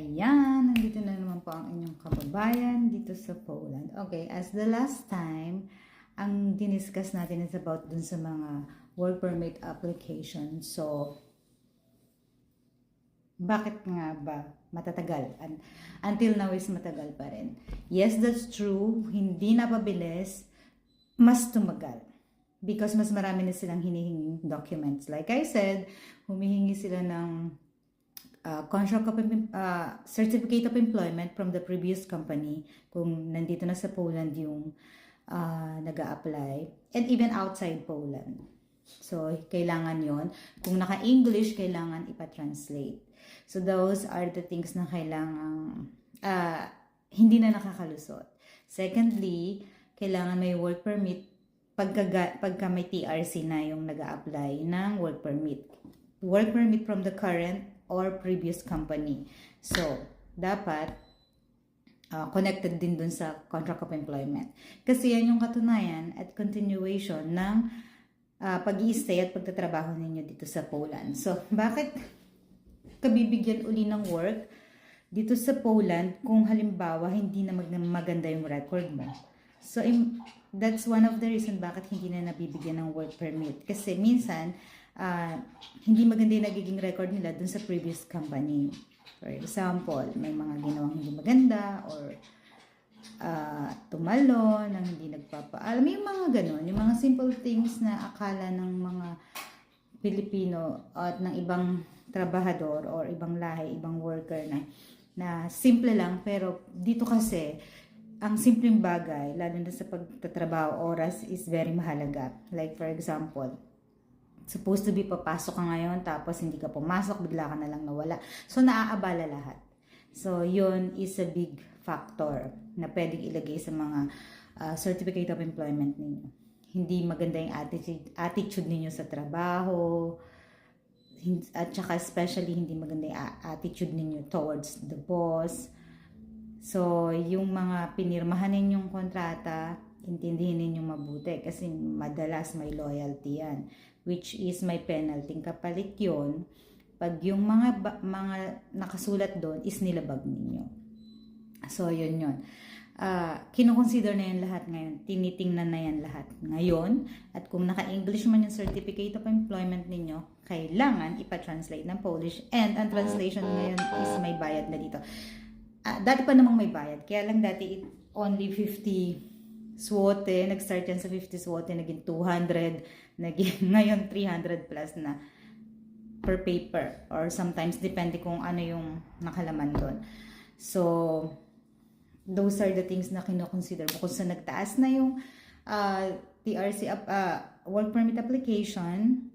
Ayan, nandito na naman po ang inyong kababayan dito sa Poland. Okay, as the last time, ang diniscuss natin is about dun sa mga work permit application. So, bakit nga ba matatagal? Until now is matagal pa rin. Yes, that's true. Hindi napabilis. Mas tumagal. Because mas marami na silang hinihinging documents. Like I said, humihingi sila ng certificate of employment from the previous company kung nandito na sa Poland yung nag-a-apply, and even outside Poland. So, kailangan yon. Kung naka-English, kailangan ipa-translate. So, those are the things na kailangan hindi na nakakalusot. Secondly, kailangan may work permit pagka may TRC na yung nag-a-apply ng work permit. Work permit from the current or previous company. So, dapat connected din dun sa contract of employment. Kasi yan yung katunayan at continuation ng pag-i-stay at pagtatrabaho ninyo dito sa Poland. So, bakit kabibigyan uli ng work dito sa Poland kung halimbawa hindi na maganda yung record mo? So, that's one of the reason bakit hindi na nabibigyan ng work permit. Kasi minsan, hindi maganda yung nagiging record nila dun sa previous company. For example, may mga ginawang hindi maganda or tumalo, nang hindi nagpapaalam. Yung mga ganun, yung mga simple things na akala ng mga Pilipino at ng ibang trabahador or ibang lahi, ibang worker na simple lang, pero dito kasi ang simpleng bagay, lalo na sa pagtatrabaho, oras is very mahalaga. Like for example, supposed to be papasok ka ngayon, tapos hindi ka pumasok, bigla ka na lang nawala. So, naaabala lahat. So, yun is a big factor na pwedeng ilagay sa mga certificate of employment ninyo. Hindi maganda yung attitude ninyo sa trabaho, at saka especially hindi maganda yung attitude ninyo towards the boss. So, yung mga pinirmahan ninyong kontrata, intindihin ninyong mabuti kasi madalas may loyalty yan, which is may penalty. Kapalit yun pag yung mga nakasulat doon is nilabag ninyo. So, yun. Kinoconsider na yan lahat ngayon. Tinitingnan na yan lahat ngayon. At kung naka-English man yung certificate of employment ninyo, kailangan ipa-translate ng Polish. And ang translation ngayon is may bayad na dito. Dati pa namang may bayad. Kaya lang dati only 50 zloty. Nag-start yan sa 50 zloty. Naging 200. Ngayon 300 plus na per paper. Or sometimes depende kung ano yung nakalaman doon. So, those are the things na kinoconsider mo. Kung sa nagtaas na yung TRC work permit application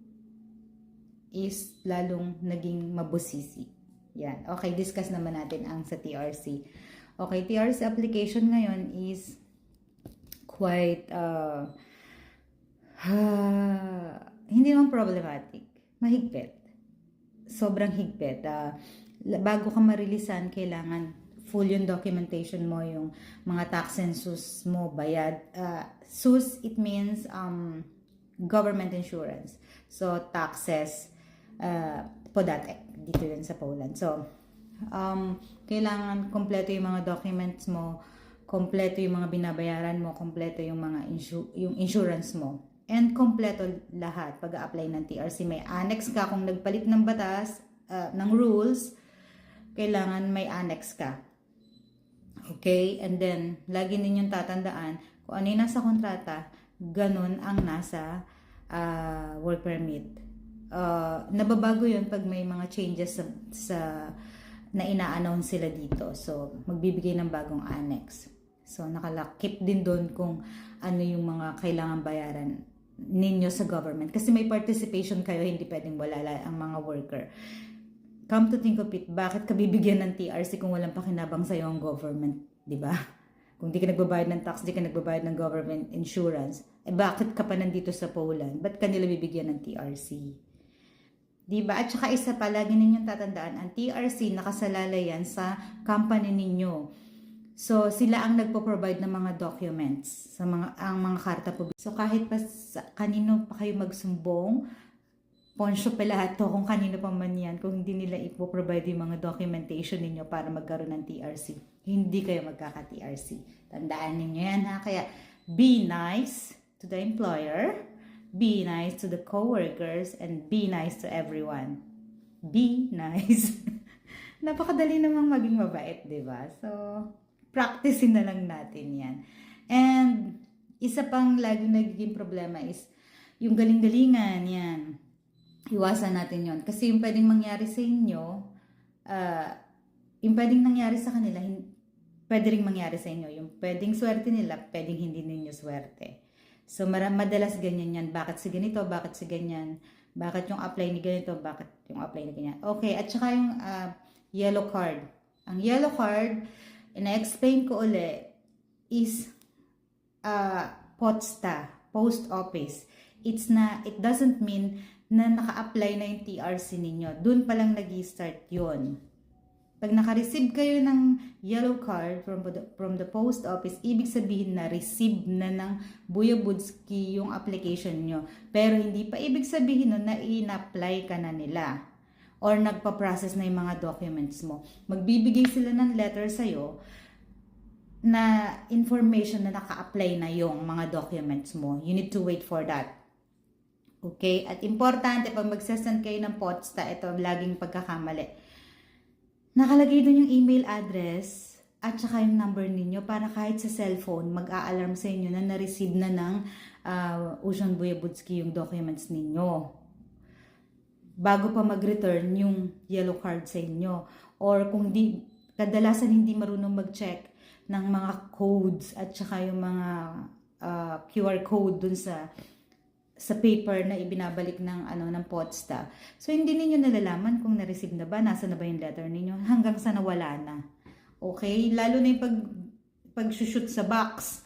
is lalong naging mabusisi. Yan. Okay, discuss naman natin ang sa TRC. Okay, TRC application ngayon is quite hindi naman problematic. Mahigpit. Sobrang higpit. Bago ka marilisan, kailangan full yung documentation mo, yung mga tax and SUS mo, bayad. SUS, it means government insurance. So, taxes, podatek, dito din sa Poland. So, kailangan kompleto yung mga documents mo, kompleto yung mga binabayaran mo, kompleto yung mga yung insurance mo. And kompleto lahat pag-a-apply ng TRC. May annex ka kung nagpalit ng batas, ng rules, kailangan may annex ka. Okay? And then, lagi ninyong tatandaan kung ano yung nasa kontrata, ganun ang nasa work permit. Nababago yun pag may mga changes sa na ina-announce sila dito. So, magbibigay ng bagong annex. So, nakalakip din doon kung ano yung mga kailangan bayaran ninyo sa government. Kasi may participation kayo, hindi pwedeng wala ang mga worker. Come to think of it, bakit ka bibigyan ng TRC kung walang pakinabang sa'yo ang government? Diba? Kung di ka nagbabayad ng tax, di ka nagbabayad ng government insurance, bakit ka pa nandito sa Poland? Ba't kanila bibigyan ng TRC? Diba? At saka isa pa, lagi ninyong tatandaan, ang TRC nakasalalay yan sa company ninyo. So, sila ang nagpo-provide ng mga documents, ang mga karta po. So, kahit pa kanino pa kayo magsumbong, Poncio Pilato, kung kanino pa man yan, kung hindi nila ipoprovide yung mga documentation ninyo para magkaroon ng TRC. Hindi kayo magkaka-TRC. Tandaan ninyo yan ha. Kaya, be nice to the employer, be nice to the coworkers, and be nice to everyone. Be nice. Napakadali namang maging mabait, di ba? So, practicein na lang natin yan. And, isa pang laging nagiging problema is, yung galing-galingan, yan. Iwasan natin yon. Kasi yung pwedeng mangyari sa inyo, yung pwedeng nangyari sa kanila, pwede rin mangyari sa inyo. Yung pwedeng swerte nila, pwedeng hindi ninyo swerte. So, madalas ganyan yan. Bakit si ganito? Bakit si ganyan? Bakit yung apply ni ganito? Bakit yung apply ni ganyan? Okay, at saka yung yellow card. Ang yellow card, ina-explain ko uli, is POTSTA, Post Office. It doesn't mean na naka-apply na yung TRC ninyo. Doon pa lang nag-start yun. Pag naka-receive kayo ng yellow card from the post office, ibig sabihin na receive na ng Buyabudski yung application nyo. Pero hindi pa ibig sabihin nun na in-apply ka na nila or nagpa-process na yung mga documents mo. Magbibigay sila ng letter sa'yo na information na naka-apply na yung mga documents mo. You need to wait for that. Okay? At importante, pag magsasend kayo ng POTSTA, ito, laging pagkakamali. Nakalagay doon yung email address at saka yung number ninyo para kahit sa cellphone, mag-a-alarm sa inyo na na-receive na ng Ocean Buyabudski yung documents ninyo. Bago pa mag-return yung yellow card sa inyo. Or kung kadalasan hindi marunong mag-check ng mga codes at saka yung mga QR code dun sa paper na ibinabalik ng POTSTA. So hindi niyo nalalaman kung na-receive na ba, nasa na ba yung letter ninyo hanggang sa nawala na. Okay? Lalo na yung pag-shoot sa box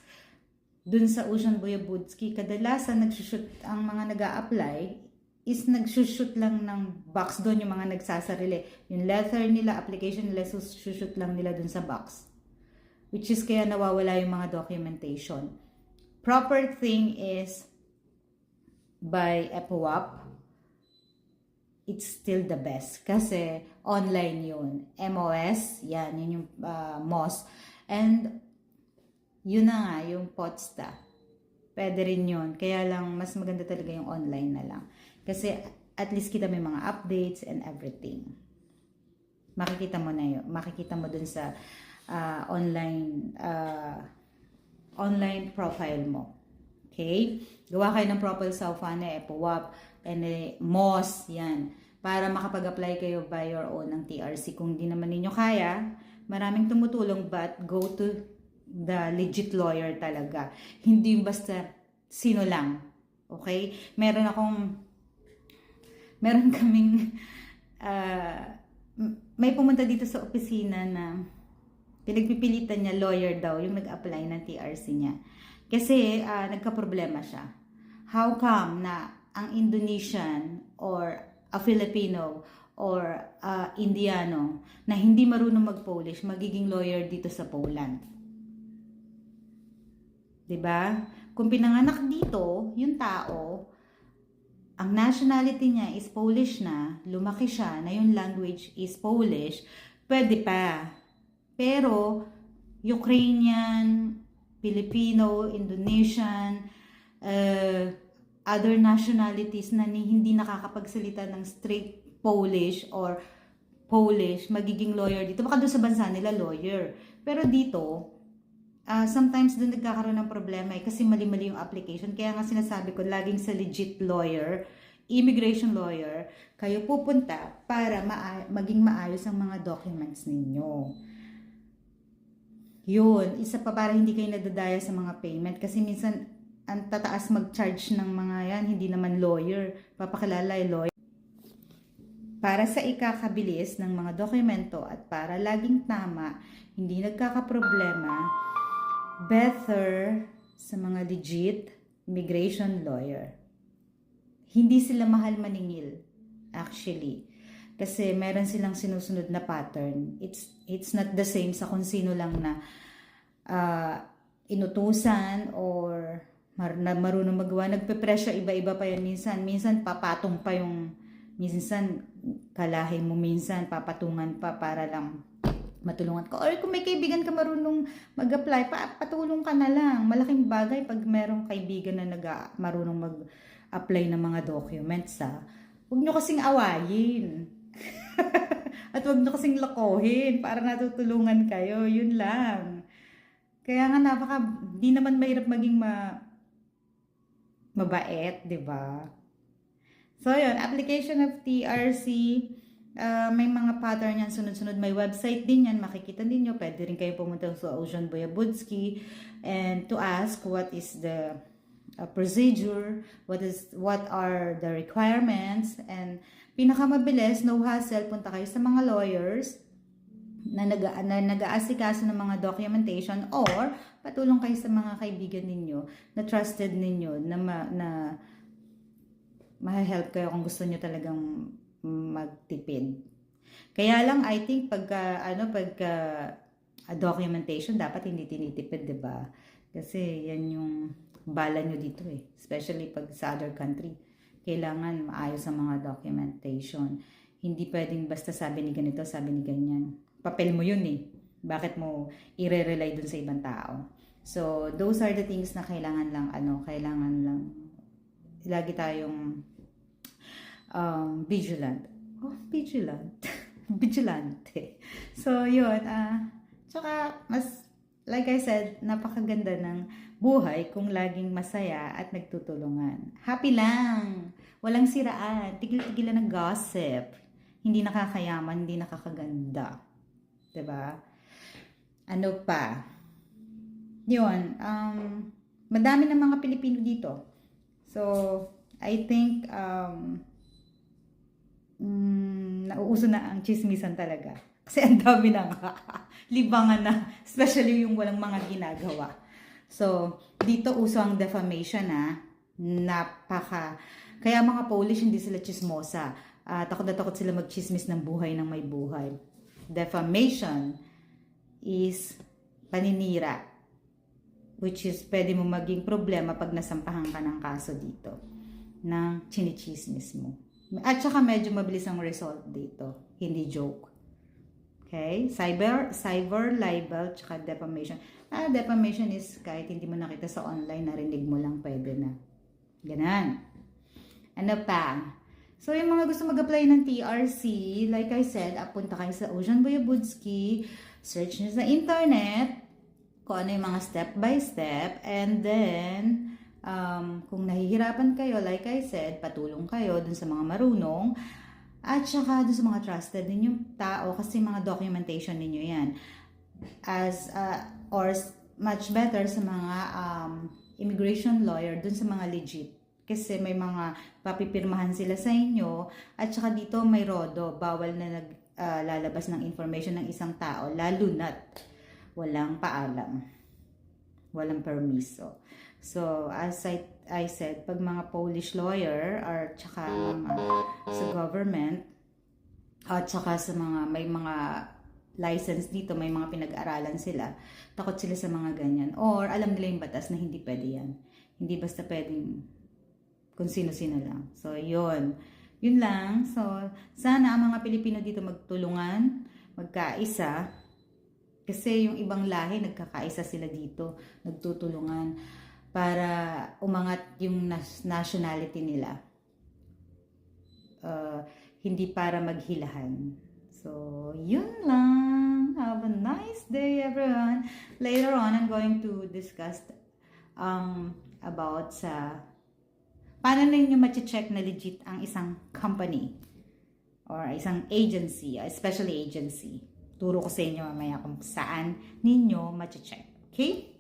dun sa Ocean Buyabudski, kadalasan nag-shoot ang mga nag-a-apply is nag-shoot lang ng box doon, yung mga nagsasarili. Yung letter nila, application nila, shoot lang nila dun sa box. Which is kaya nawawala yung mga documentation. Proper thing is by EPUAP, it's still the best. Kasi online yun. MOS, yan, yun yung MOS. And yun na nga, yung POTSTA. Pwede rin yun. Kaya lang, mas maganda talaga yung online na lang. Kasi at least kita may mga updates and everything. Makikita mo na yun. Makikita mo dun sa online profile mo. Okay? Gawa kayo ng profile sa Ufana, EPUAP, and MOS, yan. Para makapag-apply kayo by your own ng TRC. Kung di naman ninyo kaya, maraming tumutulong, but go to the legit lawyer talaga. Hindi yung basta sino lang. Okay? Meron kaming, may pumunta dito sa opisina na pinagpipilitan niya, lawyer daw, yung nag-apply ng TRC niya. Kasi nagka-problema siya. How come na ang Indonesian or a Filipino or Indiano na hindi marunong mag-Polish magiging lawyer dito sa Poland? 'Di ba? Kung pinanganak dito, yung tao, ang nationality niya is Polish na, lumaki siya na yung language is Polish, pwede pa. Pero Ukrainian, Filipino, Indonesian, other nationalities na hindi nakakapagsalita ng straight Polish or Polish, magiging lawyer dito. Baka doon sa bansa nila, lawyer. Pero dito, sometimes doon nagkakaroon ng problema kasi mali-mali yung application. Kaya nga sinasabi ko, laging sa legit lawyer, immigration lawyer, kayo pupunta para maging maayos ang mga documents ninyo. Yun, isa pa para hindi kayo nadadaya sa mga payment. Kasi minsan, ang tataas mag-charge ng mga yan, hindi naman lawyer. Papakilala yung lawyer. Para sa ikakabilis ng mga dokumento at para laging tama, hindi nagkakaproblema, better sa mga legit immigration lawyer. Hindi sila mahal maningil, actually. Kasi meron silang sinusunod na pattern. It's not the same sa kung sino lang na inutusan or marunong magawa. Nagpe-pressure, iba-iba pa yan minsan. Minsan papatong pa yung Minsan, kalahin mo, minsan papatungan pa para lang matulungan ka. Or kung may kaibigan ka marunong mag-apply, patulong ka na lang. Malaking bagay pag merong kaibigan na marunong mag-apply ng mga documents, ha. Huwag nyo kasing awayin. At huwag nyo kasing lokohin para natutulungan kayo. Yun lang. Kaya nga di naman mahirap maging mabait, di ba? So, yun, application of TRC, may mga pattern yan, sunod-sunod. May website din yan, makikita din nyo. Pwede rin kayo pumunta sa Ocean Boyabudsky and to ask what is the procedure, what are the requirements, and pinakamabilis, no hassle, punta kayo sa mga lawyers na nag-aasikaso ng mga documentation or patulong kayo sa mga kaibigan ninyo na trusted ninyo na ma-help kayo kung gusto nyo talagang magtipid. Kaya lang, I think pagka documentation, dapat hindi tinitipid, diba? Kasi yan yung bala nyo dito eh. Especially pag sa other country. Kailangan maayos ang mga documentation. Hindi pwedeng basta sabi ni ganito, sabi ni ganyan. Papel mo yun eh. Bakit mo i-rely dun sa ibang tao? So, those are the things na kailangan lang lagi tayong vigilant. Oh, vigilant. Vigilante. So, yun. Tsaka, like I said, napakaganda ng buhay kung laging masaya at nagtutulungan. Happy lang. Walang siraan. Tigil-tigilan ng gossip. Hindi nakakayaman, hindi nakakaganda. Diba? Ano pa? Yun. Madami ng mga Pilipino dito. So, I think, nauuso na ang chismisan talaga. Kasi ang dami na nga. Libangan na. Especially yung walang mga ginagawa. So, dito uso ang defamation na. Kaya mga Polish, hindi sila chismosa. Takot na takot sila magchismis ng buhay ng may buhay. Defamation is paninira. Which is, pwede mo maging problema pag nasampahan ka ng kaso dito. Ng chinichismis mo. At saka medyo mabilis ang result dito. Hindi joke. Okay? Cyber libel, tsaka defamation. Defamation is kahit hindi mo nakita sa online, narinig mo lang, pwede na. Ganon. Ano pa? So, yung mga gusto mag-apply ng TRC, like I said, punta kayo sa Ocean Boyabudsky, search nyo sa internet, kung ano yung mga step by step, and then, kung nahihirapan kayo, like I said, patulong kayo dun sa mga marunong, at saka dun sa mga trusted ninyong tao, kasi mga documentation ninyo yan. Or much better sa mga immigration lawyer, dun sa mga legit. Kasi may mga papipirmahan sila sa inyo, at saka dito may RODO, bawal na naglalabas ng information ng isang tao, lalo na't walang paalam, walang permiso. So, as I said, pag mga Polish lawyer or tsaka sa government at tsaka sa may mga license dito, may mga pinag-aralan sila, takot sila sa mga ganyan. Or alam nila yung batas na hindi pwede yan. Hindi basta pwedeng kung sino-sino lang. So, yun. Yun lang. So, sana ang mga Pilipino dito magtulungan, magkaisa. Kasi yung ibang lahi, nagkakaisa sila dito, nagtutulungan para umangat yung nationality nila. Hindi para maghilahan. So, yun lang. Have a nice day, everyone. Later on, I'm going to discuss about paano ninyo ma-check na legit ang isang company or isang agency, especially agency. Turo ko sa inyo mamaya kung saan ninyo ma-check. Okay?